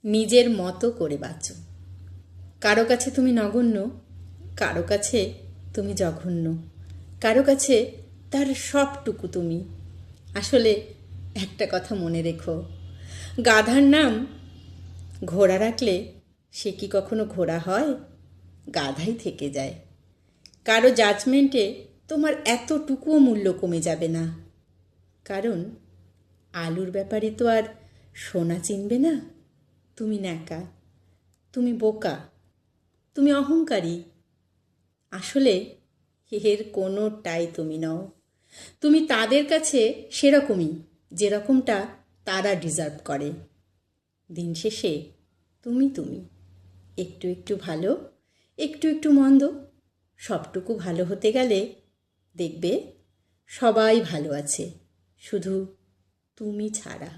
নিজের মতো করে বাঁচো। কারো কাছে তুমি নগণ্য, কারো কাছে তুমি জঘন্য, কারো কাছে তার সবটুকু তুমি। আসলে একটা কথা মনে রেখো, গাধার নাম ঘোড়া রাখলে সে কি কখনো ঘোড়া হয়? গাধাই থেকে যায়। কারো জাজমেন্টে তোমার এতটুকুও মূল্য কমে যাবে না, কারণ আলুর ব্যাপারে তো আর সোনা চিনবে না। তুমি ন্যাকা, তুমি বোকা, তুমি অহংকারী। আসলে এর কোনোটাই তুমি নও। তুমি তাদের কাছে সেরকমই, যেরকমটা তারা ডিজার্ভ করে। দিন শেষে তুমি তুমি, একটু একটু ভালো, একটু একটু মন্দ, সবটুকু ভালো হতে গেলে দেখবে সবাই ভালো আছে, শুধু তুমি ছাড়া।